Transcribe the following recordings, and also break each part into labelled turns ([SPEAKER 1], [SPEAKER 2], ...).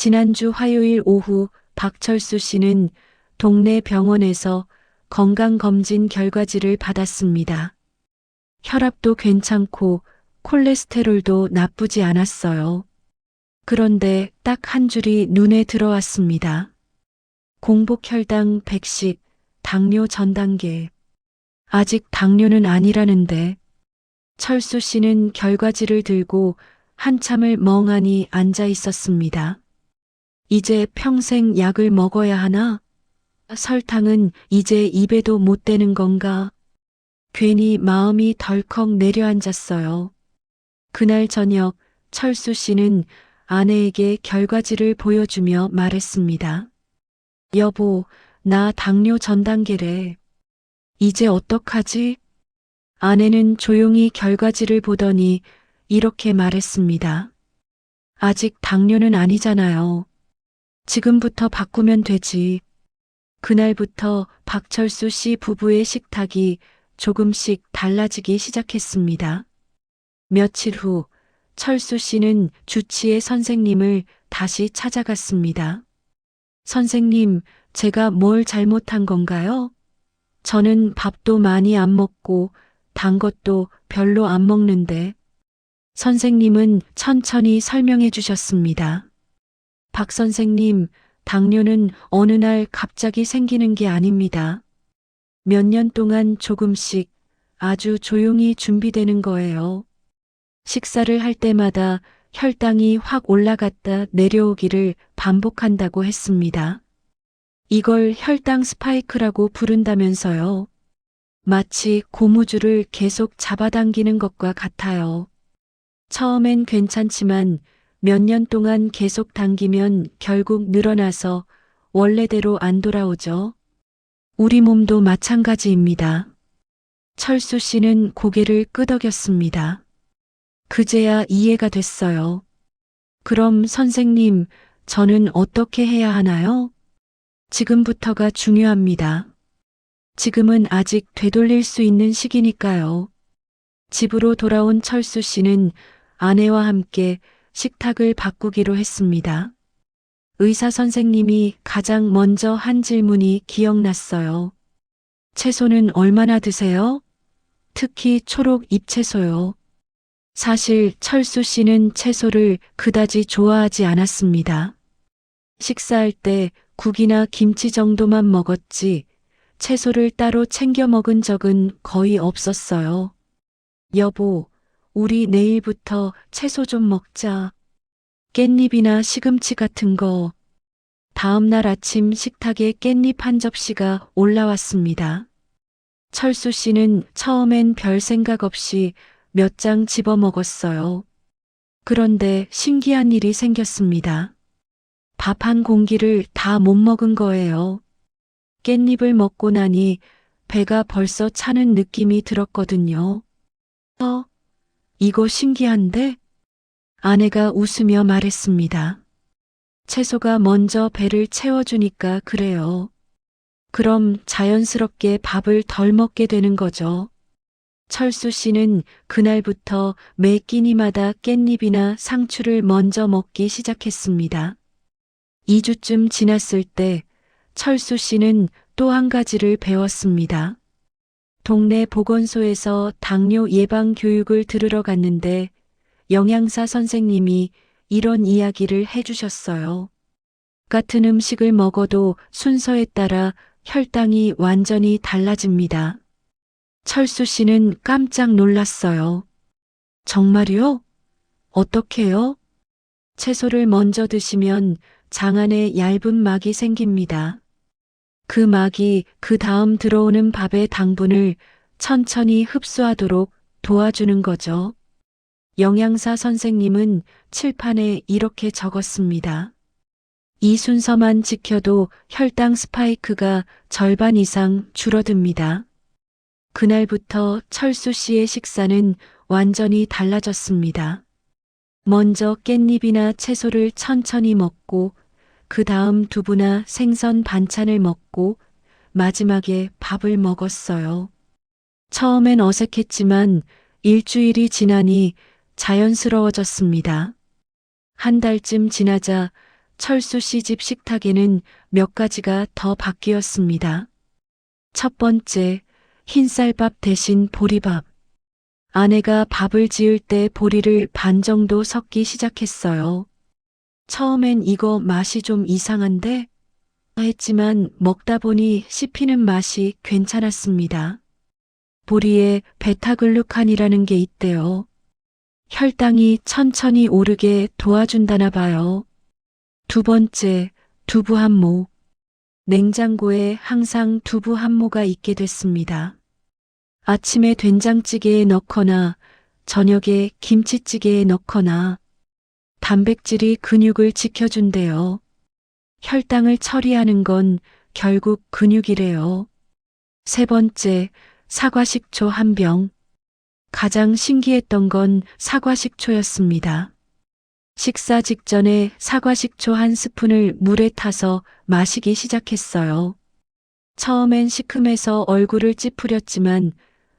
[SPEAKER 1] 지난주 화요일 오후 박철수 씨는 동네 병원에서 건강검진 결과지를 받았습니다. 혈압도 괜찮고 콜레스테롤도 나쁘지 않았어요. 그런데 딱 한 줄이 눈에 들어왔습니다. 공복혈당 110, 당뇨 전 단계. 아직 당뇨는 아니라는데. 철수 씨는 결과지를 들고 한참을 멍하니 앉아 있었습니다. 이제 평생 약을 먹어야 하나? 설탕은 이제 입에도 못 대는 건가? 괜히 마음이 덜컥 내려앉았어요. 그날 저녁 철수 씨는 아내에게 결과지를 보여주며 말했습니다. 여보, 나 당뇨 전 단계래. 이제 어떡하지? 아내는 조용히 결과지를 보더니 이렇게 말했습니다. 아직 당뇨는 아니잖아요. 지금부터 바꾸면 되지. 그날부터 박철수 씨 부부의 식탁이 조금씩 달라지기 시작했습니다. 며칠 후 철수 씨는 주치의 선생님을 다시 찾아갔습니다. 선생님, 제가 뭘 잘못한 건가요? 저는 밥도 많이 안 먹고 단 것도 별로 안 먹는데. 선생님은 천천히 설명해 주셨습니다. 박 선생님, 당뇨는 어느 날 갑자기 생기는 게 아닙니다. 몇 년 동안 조금씩 아주 조용히 준비되는 거예요. 식사를 할 때마다 혈당이 확 올라갔다 내려오기를 반복한다고 했습니다. 이걸 혈당 스파이크라고 부른다면서요. 마치 고무줄을 계속 잡아당기는 것과 같아요. 처음엔 괜찮지만 몇 년 동안 계속 당기면 결국 늘어나서 원래대로 안 돌아오죠. 우리 몸도 마찬가지입니다. 철수 씨는 고개를 끄덕였습니다. 그제야 이해가 됐어요. 그럼 선생님, 저는 어떻게 해야 하나요? 지금부터가 중요합니다. 지금은 아직 되돌릴 수 있는 시기니까요. 집으로 돌아온 철수 씨는 아내와 함께 식탁을 바꾸기로 했습니다. 의사 선생님이 가장 먼저 한 질문이 기억났어요. 채소는 얼마나 드세요? 특히 초록 잎채소요. 사실 철수 씨는 채소를 그다지 좋아하지 않았습니다. 식사할 때 국이나 김치 정도만 먹었지 채소를 따로 챙겨 먹은 적은 거의 없었어요. 여보, 우리 내일부터 채소 좀 먹자. 깻잎이나 시금치 같은 거. 다음 날 아침 식탁에 깻잎 한 접시가 올라왔습니다. 철수 씨는 처음엔 별 생각 없이 몇 장 집어 먹었어요. 그런데 신기한 일이 생겼습니다. 밥 한 공기를 다 못 먹은 거예요. 깻잎을 먹고 나니 배가 벌써 차는 느낌이 들었거든요. 이거 신기한데? 아내가 웃으며 말했습니다. 채소가 먼저 배를 채워주니까 그래요. 그럼 자연스럽게 밥을 덜 먹게 되는 거죠. 철수 씨는 그날부터 매 끼니마다 깻잎이나 상추를 먼저 먹기 시작했습니다. 2주쯤 지났을 때 철수 씨는 또 한 가지를 배웠습니다. 동네 보건소에서 당뇨 예방 교육을 들으러 갔는데 영양사 선생님이 이런 이야기를 해주셨어요. 같은 음식을 먹어도 순서에 따라 혈당이 완전히 달라집니다. 철수 씨는 깜짝 놀랐어요. 정말요? 어떻게요? 채소를 먼저 드시면 장 안에 얇은 막이 생깁니다. 그 막이 그 다음 들어오는 밥의 당분을 천천히 흡수하도록 도와주는 거죠. 영양사 선생님은 칠판에 이렇게 적었습니다. 이 순서만 지켜도 혈당 스파이크가 절반 이상 줄어듭니다. 그날부터 철수 씨의 식사는 완전히 달라졌습니다. 먼저 깻잎이나 채소를 천천히 먹고 그 다음 두부나 생선 반찬을 먹고 마지막에 밥을 먹었어요. 처음엔 어색했지만 일주일이 지나니 자연스러워졌습니다. 한 달쯤 지나자 철수 씨 집 식탁에는 몇 가지가 더 바뀌었습니다. 첫 번째, 흰쌀밥 대신 보리밥. 아내가 밥을 지을 때 보리를 반 정도 섞기 시작했어요. 처음엔 이거 맛이 좀 이상한데? 했지만 먹다 보니 씹히는 맛이 괜찮았습니다. 보리에 베타글루칸이라는 게 있대요. 혈당이 천천히 오르게 도와준다나 봐요. 두 번째, 두부 한모. 냉장고에 항상 두부 한모가 있게 됐습니다. 아침에 된장찌개에 넣거나 저녁에 김치찌개에 넣거나 단백질이 근육을 지켜준대요. 혈당을 처리하는 건 결국 근육이래요. 세 번째, 사과식초 한 병. 가장 신기했던 건 사과식초였습니다. 식사 직전에 사과식초 한 스푼을 물에 타서 마시기 시작했어요. 처음엔 시큼해서 얼굴을 찌푸렸지만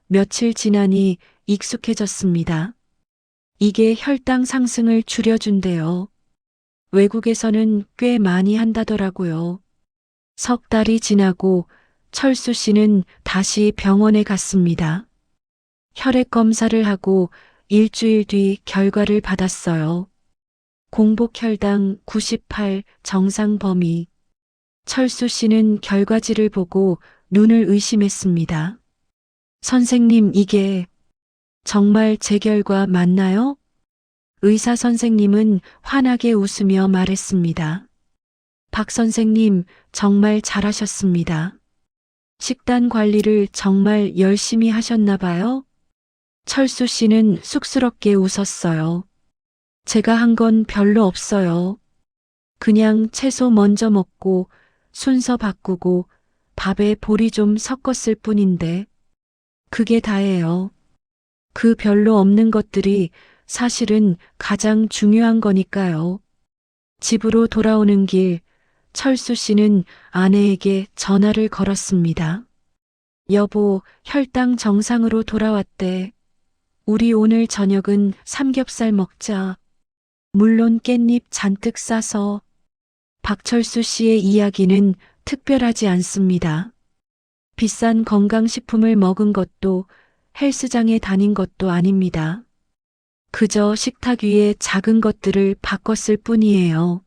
[SPEAKER 1] 며칠 지나니 익숙해졌습니다. 이게 혈당 상승을 줄여준대요. 외국에서는 꽤 많이 한다더라고요. 석 달이 지나고 철수 씨는 다시 병원에 갔습니다. 혈액 검사를 하고 일주일 뒤 결과를 받았어요. 공복 혈당 98 정상 범위. 철수 씨는 결과지를 보고 눈을 의심했습니다. 선생님, 이게 정말 제 결과 맞나요? 의사 선생님은 환하게 웃으며 말했습니다. 박 선생님, 정말 잘하셨습니다. 식단 관리를 정말 열심히 하셨나 봐요? 철수 씨는 쑥스럽게 웃었어요. 제가 한 건 별로 없어요. 그냥 채소 먼저 먹고 순서 바꾸고 밥에 보리 좀 섞었을 뿐인데 그게 다예요. 그 별로 없는 것들이 사실은 가장 중요한 거니까요. 집으로 돌아오는 길 철수 씨는 아내에게 전화를 걸었습니다. 여보, 혈당 정상으로 돌아왔대. 우리 오늘 저녁은 삼겹살 먹자. 물론 깻잎 잔뜩 싸서. 박철수 씨의 이야기는 특별하지 않습니다. 비싼 건강식품을 먹은 것도 헬스장에 다닌 것도 아닙니다. 그저 식탁 위에 작은 것들을 바꿨을 뿐이에요.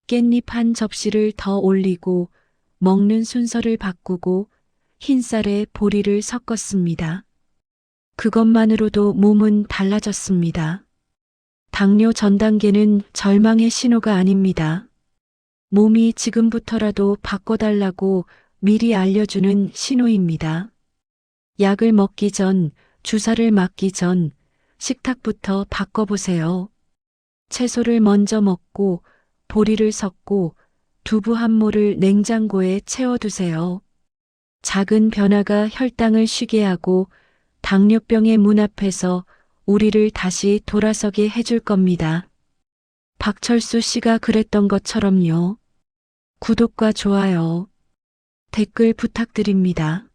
[SPEAKER 1] 깻잎 한 접시를 더 올리고 먹는 순서를 바꾸고 흰쌀에 보리를 섞었습니다. 그것만으로도 몸은 달라졌습니다. 당뇨 전 단계는 절망의 신호가 아닙니다. 몸이 지금부터라도 바꿔달라고 미리 알려주는 신호입니다. 약을 먹기 전, 주사를 맞기 전 식탁부터 바꿔보세요. 채소를 먼저 먹고 보리를 섞고 두부 한 모를 냉장고에 채워두세요. 작은 변화가 혈당을 쉬게 하고 당뇨병의 문 앞에서 우리를 다시 돌아서게 해줄 겁니다. 박철수 씨가 그랬던 것처럼요. 구독과 좋아요, 댓글 부탁드립니다.